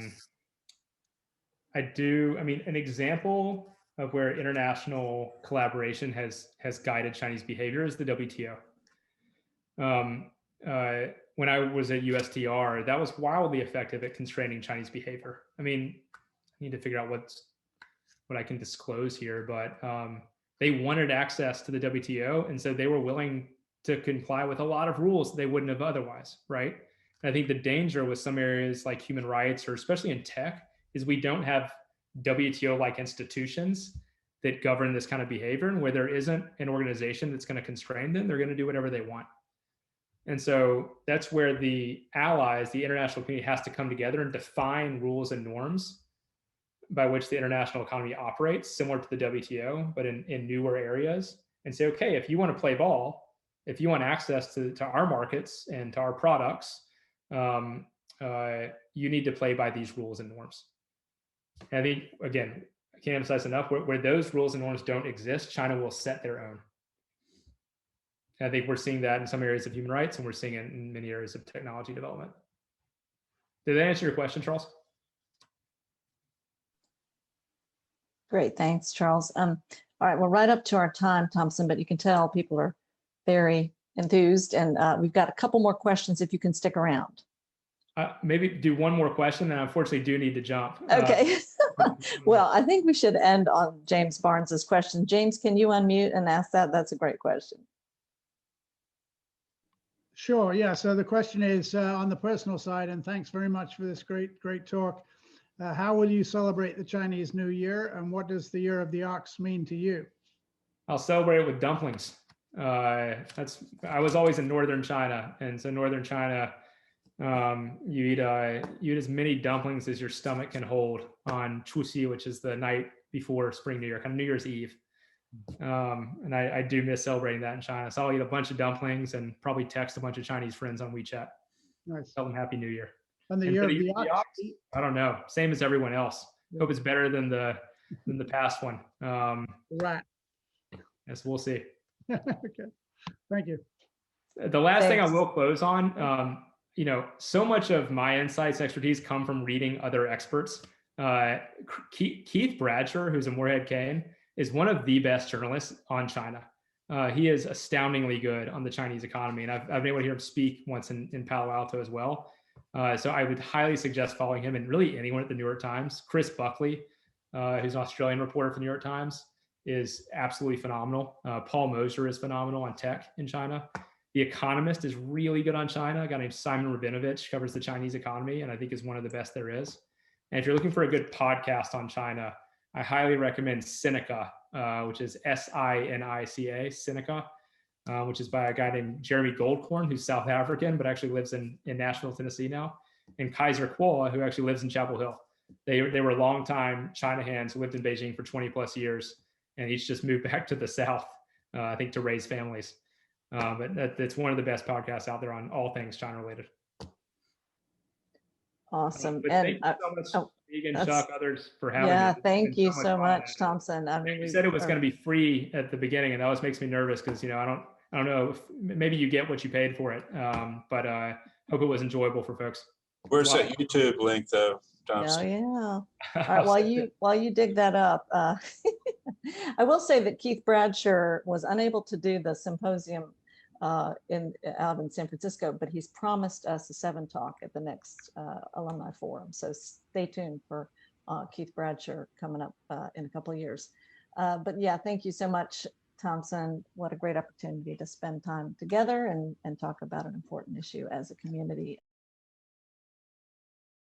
mean, an example of where international collaboration has guided Chinese behavior is the WTO. When I was at USTR, that was wildly effective at constraining Chinese behavior. I mean, I need to figure out what I can disclose here, but they wanted access to the WTO, and so they were willing to comply with a lot of rules they wouldn't have otherwise, right? And I think the danger with some areas like human rights, or especially in tech, is we don't have WTO-like institutions that govern this kind of behavior, and where there isn't an organization that's going to constrain them, they're going to do whatever they want. And so that's where the allies, the international community, has to come together and define rules and norms by which the international economy operates, similar to the WTO, but in newer areas, and say, okay, if you want to play ball, if you want access to our markets and to our products, you need to play by these rules and norms. And I think, again, I can't emphasize enough, where those rules and norms don't exist, China will set their own. And I think we're seeing that in some areas of human rights, and we're seeing it in many areas of technology development. Did that answer your question, Charles? Great, thanks, Charles. All right, we're right up to our time, Thompson, but you can tell people are very enthused, and we've got a couple more questions if you can stick around. Maybe do one more question, and I unfortunately do need to jump. Okay. Well, I think we should end on James Barnes's question. James, can you unmute and ask that? That's a great question. Sure, yeah. So the question is on the personal side, and thanks very much for this great talk. How will you celebrate the Chinese New Year, and what does the Year of the Ox mean to you? I'll celebrate it with dumplings. I was always in northern China, and so northern China, you eat as many dumplings as your stomach can hold on Chuxi, which is the night before Spring New Year, kind of New Year's Eve. And I do miss celebrating that in China. So I'll eat a bunch of dumplings and probably text a bunch of Chinese friends on WeChat. Nice. Tell them Happy New Year. And the Year of the Ox? I don't know. Same as everyone else. Hope it's better than the past one. Right. Yes, we'll see. Okay. Thank you. The last thing I will close on, you know, so much of my insights and expertise come from reading other experts. Keith Bradshaw, who's a Morehead-Cain, is one of the best journalists on China. He is astoundingly good on the Chinese economy. And I've been able to hear him speak once in Palo Alto as well. So I would highly suggest following him, and really anyone at the New York Times. Chris Buckley, who's an Australian reporter for the New York Times, is absolutely phenomenal. Paul Moser is phenomenal on tech in China. The Economist is really good on China. A guy named Simon Rabinovich covers the Chinese economy, and I think is one of the best there is. And if you're looking for a good podcast on China, I highly recommend Sinica, which is Sinica, Sinica, which is by a guy named Jeremy Goldkorn, who's South African, but actually lives in Nashville, Tennessee now, and Kaiser Kuo, who actually lives in Chapel Hill. They were longtime China hands who lived in Beijing for 20 plus years, and each just moved back to the South, I think, to raise families. But that's one of the best podcasts out there on all things China related. Awesome. But And thank you so much, Megan, Chuck, others for having me. yeah, It's thank been you so so fun. much, Thompson. I mean, You said it was going to be free at the beginning, and that always makes me nervous because, you know, I don't know if maybe you get what you paid for it, but hope it was enjoyable for folks. Where's that YouTube link though, Oh Thompson? yeah. All right. While you dig that up, I will say that Keith Bradshaw was unable to do the symposium out in San Francisco, but he's promised us a 7 talk at the next alumni forum. So stay tuned for Keith Bradshaw coming up in a couple of years. But yeah, thank you so much, Thompson. What a great opportunity to spend time together and talk about an important issue as a community.